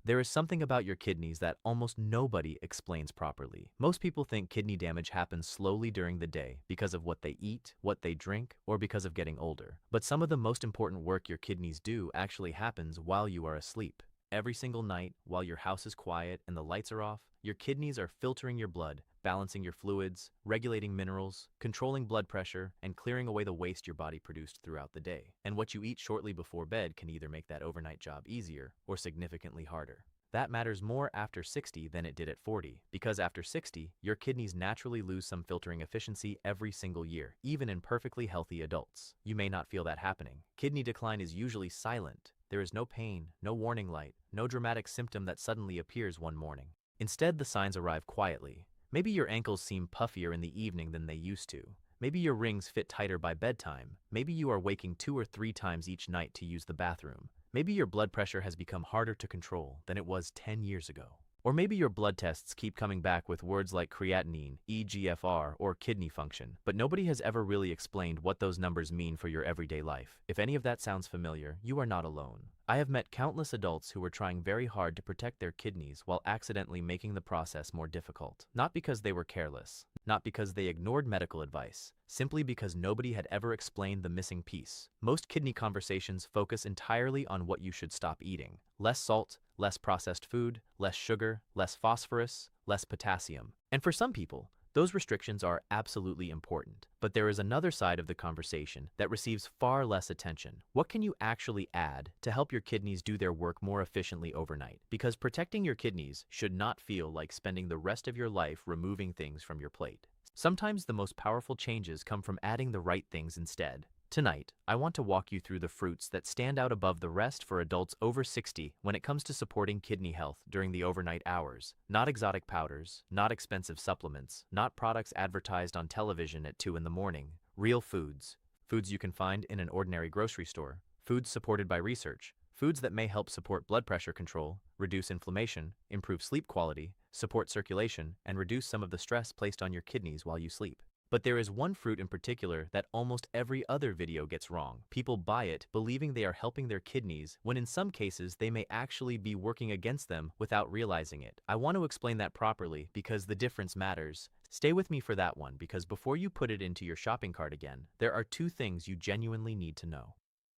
There is something about your kidneys that almost nobody explains properly. Most people think kidney damage happens slowly during the day because of what they eat, what they drink, or because of getting older. But some of the most important work your kidneys do actually happens while you are asleep. Every single night, while your house is quiet and the lights are off, your kidneys are filtering your blood, balancing your fluids, regulating minerals, controlling blood pressure, and clearing away the waste your body produced throughout the day. And what you eat shortly before bed can either make that overnight job easier or significantly harder. That matters more after 60 than it did at 40, because after 60, your kidneys naturally lose some filtering efficiency every single year, even in perfectly healthy adults. You may not feel that happening. Kidney decline is usually silent. There is no pain, no warning light, no dramatic symptom that suddenly appears one morning. Instead, the signs arrive quietly. Maybe your ankles seem puffier in the evening than they used to. Maybe your rings fit tighter by bedtime. Maybe you are waking 2 or 3 times each night to use the bathroom. Maybe your blood pressure has become harder to control than it was 10 years ago. Or maybe your blood tests keep coming back with words like creatinine, eGFR, or kidney function, but nobody has ever really explained what those numbers mean for your everyday life. If any of that sounds familiar, you are not alone. I have met countless adults who were trying very hard to protect their kidneys while accidentally making the process more difficult. Not because they were careless, not because they ignored medical advice, simply because nobody had ever explained the missing piece. Most kidney conversations focus entirely on what you should stop eating. Less salt, less processed food, less sugar, less phosphorus, less potassium. And for some people, those restrictions are absolutely important. But there is another side of the conversation that receives far less attention. What can you actually add to help your kidneys do their work more efficiently overnight? Because protecting your kidneys should not feel like spending the rest of your life removing things from your plate. Sometimes the most powerful changes come from adding the right things instead. Tonight, I want to walk you through the fruits that stand out above the rest for adults over 60 when it comes to supporting kidney health during the overnight hours. Not exotic powders, not expensive supplements, not products advertised on television at 2 in the morning. Real foods. Foods you can find in an ordinary grocery store. Foods supported by research. Foods that may help support blood pressure control, reduce inflammation, improve sleep quality, support circulation, and reduce some of the stress placed on your kidneys while you sleep. But there is one fruit in particular that almost every other video gets wrong. People buy it believing they are helping their kidneys, when in some cases they may actually be working against them without realizing it. I want to explain that properly because the difference matters. Stay with me for that one, because before you put it into your shopping cart again, there are 2 things you genuinely need to know.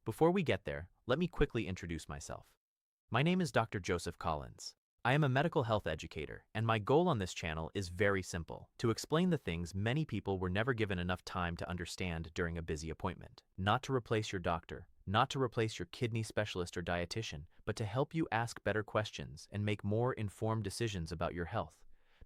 Before we get there, let me quickly introduce myself. My name is Dr. Joseph Collins. I am a medical health educator, and my goal on this channel is very simple: to explain the things many people were never given enough time to understand during a busy appointment. Not to replace your doctor, not to replace your kidney specialist or dietitian, but to help you ask better questions and make more informed decisions about your health.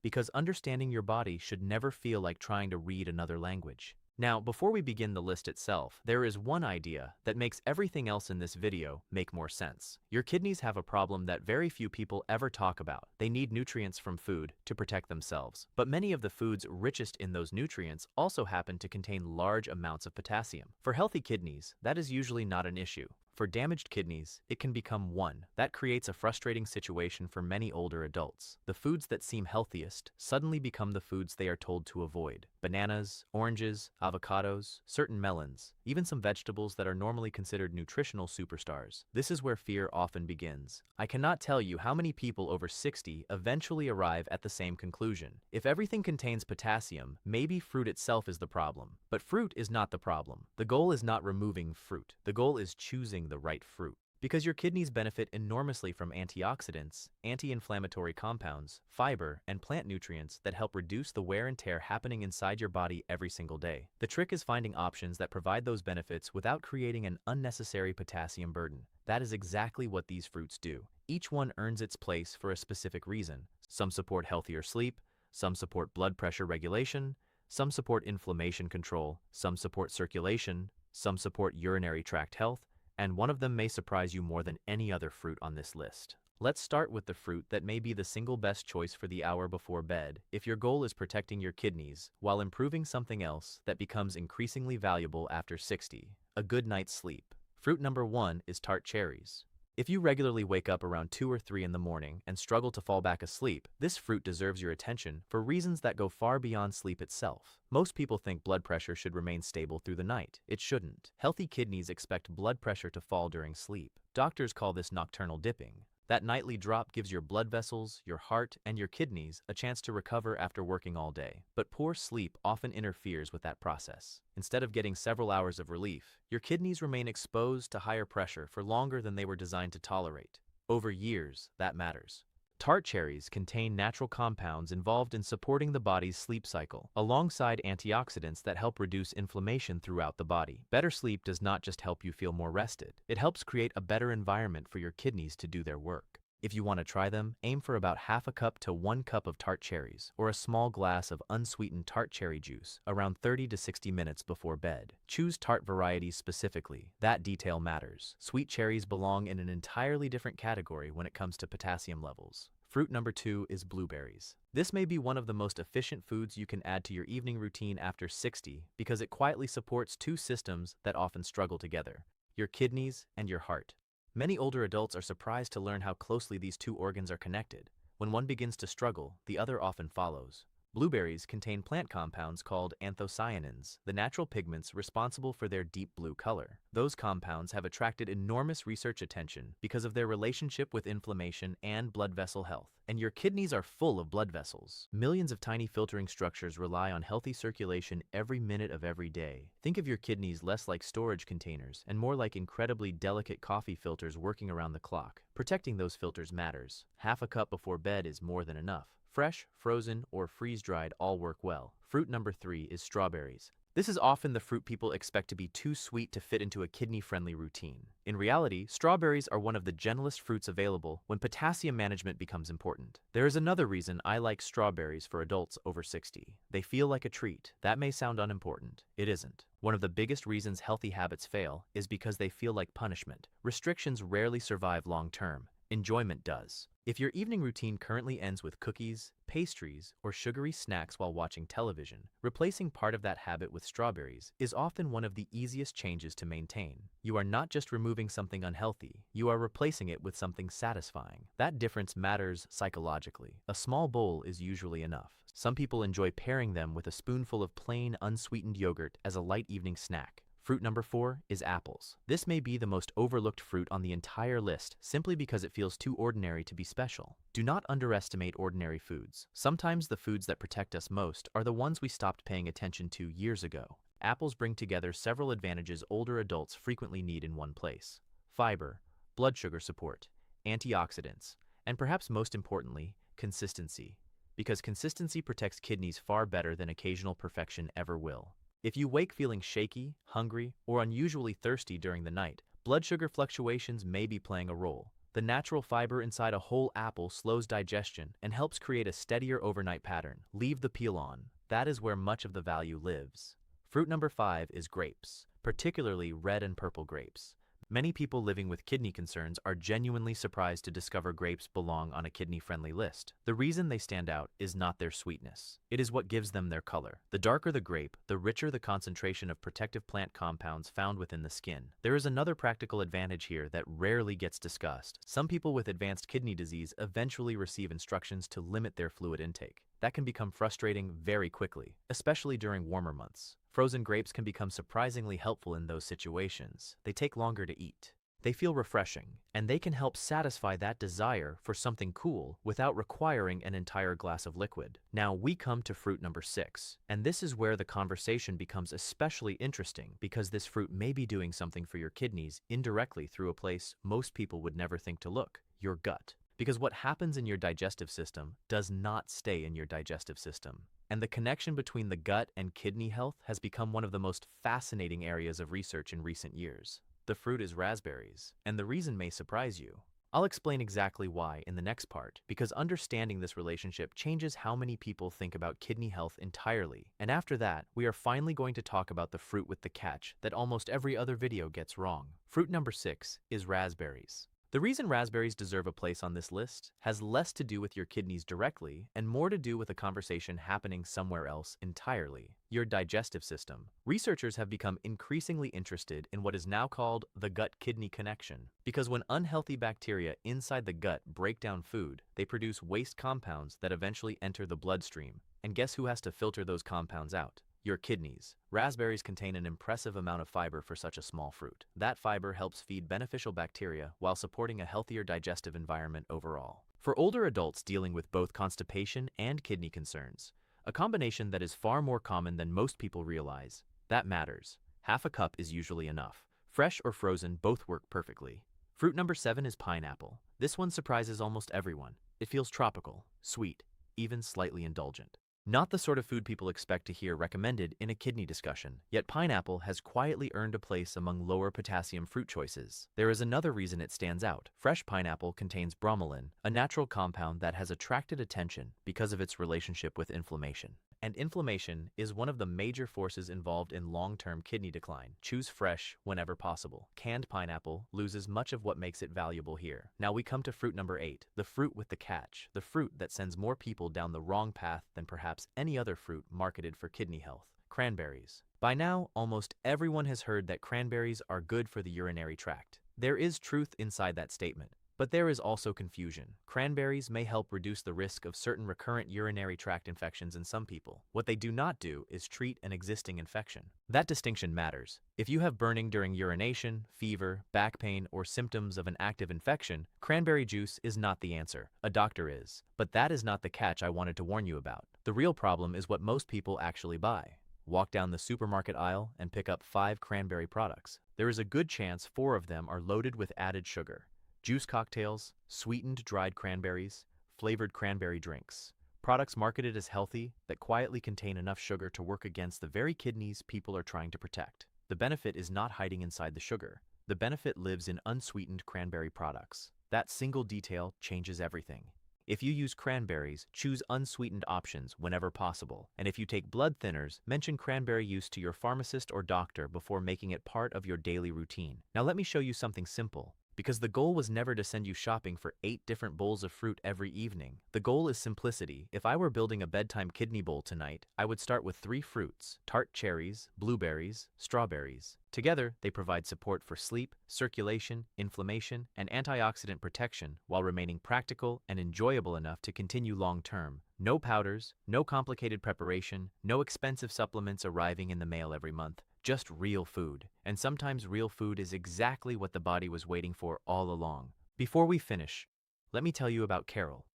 Because understanding your body should never feel like trying to read another language. Now, before we begin the list itself, there is one idea that makes everything else in this video make more sense. Your kidneys have a problem that very few people ever talk about. They need nutrients from food to protect themselves. But many of the foods richest in those nutrients also happen to contain large amounts of potassium. For healthy kidneys, that is usually not an issue. For damaged kidneys, it can become one. That creates a frustrating situation for many older adults. The foods that seem healthiest suddenly become the foods they are told to avoid. Bananas, oranges, avocados, certain melons, even some vegetables that are normally considered nutritional superstars. This is where fear often begins. I cannot tell you how many people over 60 eventually arrive at the same conclusion. If everything contains potassium, maybe fruit itself is the problem. But fruit is not the problem. The goal is not removing fruit. The goal is choosing the right fruit. Because your kidneys benefit enormously from antioxidants, anti-inflammatory compounds, fiber, and plant nutrients that help reduce the wear and tear happening inside your body every single day. The trick is finding options that provide those benefits without creating an unnecessary potassium burden. That is exactly what these fruits do. Each one earns its place for a specific reason. Some support healthier sleep, some support blood pressure regulation, some support inflammation control, some support circulation, some support urinary tract health, and one of them may surprise you more than any other fruit on this list. Let's start with the fruit that may be the single best choice for the hour before bed, if your goal is protecting your kidneys while improving something else that becomes increasingly valuable after 60, a good night's sleep. Fruit number 1 is tart cherries. If you regularly wake up around 2 or 3 in the morning and struggle to fall back asleep, this fruit deserves your attention for reasons that go far beyond sleep itself. Most people think blood pressure should remain stable through the night. It shouldn't. Healthy kidneys expect blood pressure to fall during sleep. Doctors call this nocturnal dipping. That nightly drop gives your blood vessels, your heart, and your kidneys a chance to recover after working all day. But poor sleep often interferes with that process. Instead of getting several hours of relief, your kidneys remain exposed to higher pressure for longer than they were designed to tolerate. Over years, that matters. Tart cherries contain natural compounds involved in supporting the body's sleep cycle, alongside antioxidants that help reduce inflammation throughout the body. Better sleep does not just help you feel more rested, it helps create a better environment for your kidneys to do their work. If you want to try them, aim for about half a cup to 1 cup of tart cherries, or a small glass of unsweetened tart cherry juice, around 30 to 60 minutes before bed. Choose tart varieties specifically. That detail matters. Sweet cherries belong in an entirely different category when it comes to potassium levels. Fruit number 2 is blueberries. This may be one of the most efficient foods you can add to your evening routine after 60 because it quietly supports two systems that often struggle together: your kidneys and your heart. Many older adults are surprised to learn how closely these two organs are connected. When one begins to struggle, the other often follows. Blueberries contain plant compounds called anthocyanins, the natural pigments responsible for their deep blue color. Those compounds have attracted enormous research attention because of their relationship with inflammation and blood vessel health. And your kidneys are full of blood vessels. Millions of tiny filtering structures rely on healthy circulation every minute of every day. Think of your kidneys less like storage containers and more like incredibly delicate coffee filters working around the clock. Protecting those filters matters. Half a cup before bed is more than enough. Fresh, frozen, or freeze-dried all work well. Fruit number 3 is strawberries. This is often the fruit people expect to be too sweet to fit into a kidney-friendly routine. In reality, strawberries are one of the gentlest fruits available when potassium management becomes important. There is another reason I like strawberries for adults over 60. They feel like a treat. That may sound unimportant. It isn't. One of the biggest reasons healthy habits fail is because they feel like punishment. Restrictions rarely survive long-term. Enjoyment does. If your evening routine currently ends with cookies, pastries, or sugary snacks while watching television, replacing part of that habit with strawberries is often one of the easiest changes to maintain. You are not just removing something unhealthy, you are replacing it with something satisfying. That difference matters psychologically. A small bowl is usually enough. Some people enjoy pairing them with a spoonful of plain, unsweetened yogurt as a light evening snack. Fruit number 4 is apples. This may be the most overlooked fruit on the entire list simply because it feels too ordinary to be special. Do not underestimate ordinary foods. Sometimes the foods that protect us most are the ones we stopped paying attention to years ago. Apples bring together several advantages older adults frequently need in one place: fiber, blood sugar support, antioxidants, and perhaps most importantly, consistency. Because consistency protects kidneys far better than occasional perfection ever will. If you wake feeling shaky, hungry, or unusually thirsty during the night, blood sugar fluctuations may be playing a role. The natural fiber inside a whole apple slows digestion and helps create a steadier overnight pattern. Leave the peel on. That is where much of the value lives. Fruit number 5 is grapes, particularly red and purple grapes. Many people living with kidney concerns are genuinely surprised to discover grapes belong on a kidney-friendly list. The reason they stand out is not their sweetness. It is what gives them their color. The darker the grape, the richer the concentration of protective plant compounds found within the skin. There is another practical advantage here that rarely gets discussed. Some people with advanced kidney disease eventually receive instructions to limit their fluid intake. That can become frustrating very quickly, especially during warmer months. Frozen grapes can become surprisingly helpful in those situations. They take longer to eat. They feel refreshing, and they can help satisfy that desire for something cool without requiring an entire glass of liquid. Now we come to fruit number 6, and this is where the conversation becomes especially interesting because this fruit may be doing something for your kidneys indirectly through a place most people would never think to look: your gut. Because what happens in your digestive system does not stay in your digestive system. And the connection between the gut and kidney health has become one of the most fascinating areas of research in recent years. The fruit is raspberries, and the reason may surprise you. I'll explain exactly why in the next part, because understanding this relationship changes how many people think about kidney health entirely. And after that, we are finally going to talk about the fruit with the catch that almost every other video gets wrong. Fruit number 6 is raspberries. The reason raspberries deserve a place on this list has less to do with your kidneys directly and more to do with a conversation happening somewhere else entirely: your digestive system. Researchers have become increasingly interested in what is now called the gut-kidney connection, because when unhealthy bacteria inside the gut break down food, they produce waste compounds that eventually enter the bloodstream. And guess who has to filter those compounds out? Your kidneys. Raspberries contain an impressive amount of fiber for such a small fruit. That fiber helps feed beneficial bacteria while supporting a healthier digestive environment overall. For older adults dealing with both constipation and kidney concerns, a combination that is far more common than most people realize, that matters. Half a cup is usually enough. Fresh or frozen both work perfectly. Fruit number 7 is pineapple. This one surprises almost everyone. It feels tropical, sweet, even slightly indulgent. Not the sort of food people expect to hear recommended in a kidney discussion, yet pineapple has quietly earned a place among lower potassium fruit choices. There is another reason it stands out. Fresh pineapple contains bromelain, a natural compound that has attracted attention because of its relationship with inflammation. And inflammation is one of the major forces involved in long-term kidney decline. Choose fresh whenever possible. Canned pineapple loses much of what makes it valuable here. Now we come to fruit number 8, the fruit with the catch, the fruit that sends more people down the wrong path than perhaps any other fruit marketed for kidney health. Cranberries. By now, almost everyone has heard that cranberries are good for the urinary tract. There is truth inside that statement. But there is also confusion. Cranberries may help reduce the risk of certain recurrent urinary tract infections in some people. What they do not do is treat an existing infection. That distinction matters. If you have burning during urination, fever, back pain, or symptoms of an active infection, cranberry juice is not the answer. A doctor is. But that is not the catch I wanted to warn you about. The real problem is what most people actually buy. Walk down the supermarket aisle and pick up 5 cranberry products. There is a good chance 4 of them are loaded with added sugar. Juice cocktails, sweetened dried cranberries, flavored cranberry drinks. Products marketed as healthy that quietly contain enough sugar to work against the very kidneys people are trying to protect. The benefit is not hiding inside the sugar. The benefit lives in unsweetened cranberry products. That single detail changes everything. If you use cranberries, choose unsweetened options whenever possible. And if you take blood thinners, mention cranberry use to your pharmacist or doctor before making it part of your daily routine. Now let me show you something simple. Because the goal was never to send you shopping for 8 different bowls of fruit every evening. The goal is simplicity. If I were building a bedtime kidney bowl tonight, I would start with 3 fruits: tart cherries, blueberries, strawberries. Together, they provide support for sleep, circulation, inflammation, and antioxidant protection while remaining practical and enjoyable enough to continue long-term. No powders, no complicated preparation, no expensive supplements arriving in the mail every month. Just real food. And sometimes real food is exactly what the body was waiting for all along. Before we finish, let me tell you about Carol.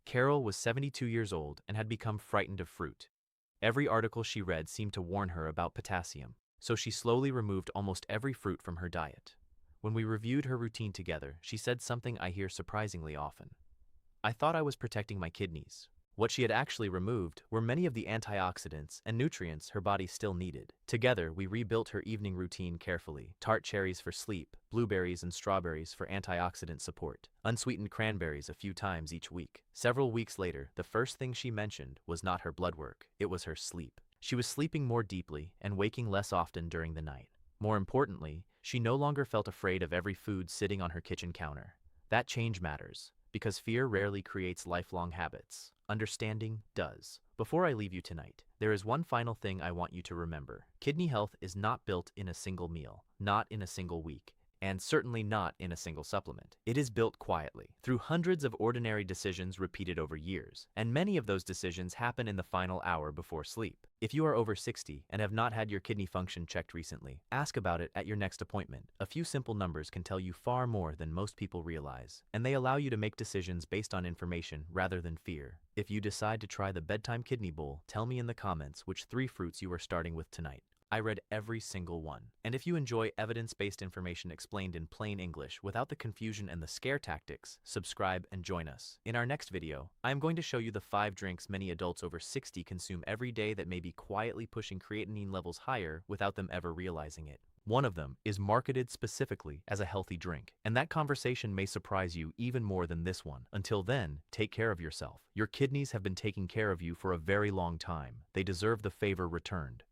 Carol was 72 years old and had become frightened of fruit. Every article she read seemed to warn her about potassium, so she slowly removed almost every fruit from her diet. When we reviewed her routine together, she said something I hear surprisingly often. I thought I was protecting my kidneys. What she had actually removed were many of the antioxidants and nutrients her body still needed. Together, we rebuilt her evening routine carefully. Tart cherries for sleep, blueberries and strawberries for antioxidant support, unsweetened cranberries a few times each week. Several weeks later, the first thing she mentioned was not her blood work, it was her sleep. She was sleeping more deeply and waking less often during the night. More importantly, she no longer felt afraid of every food sitting on her kitchen counter. That change matters, because fear rarely creates lifelong habits. Understanding does. Before I leave you tonight, there is one final thing I want you to remember. Kidney health is not built in a single meal, not in a single week, and certainly not in a single supplement. It is built quietly, through hundreds of ordinary decisions repeated over years, and many of those decisions happen in the final hour before sleep. If you are over 60 and have not had your kidney function checked recently, ask about it at your next appointment. A few simple numbers can tell you far more than most people realize, and they allow you to make decisions based on information rather than fear. If you decide to try the bedtime kidney bowl, tell me in the comments which 3 fruits you are starting with tonight. I read every single one. And if you enjoy evidence-based information explained in plain English without the confusion and the scare tactics, subscribe and join us. In our next video, I am going to show you the 5 drinks many adults over 60 consume every day that may be quietly pushing creatinine levels higher without them ever realizing it. One of them is marketed specifically as a healthy drink, and that conversation may surprise you even more than this one. Until then, take care of yourself. Your kidneys have been taking care of you for a very long time. They deserve the favor returned.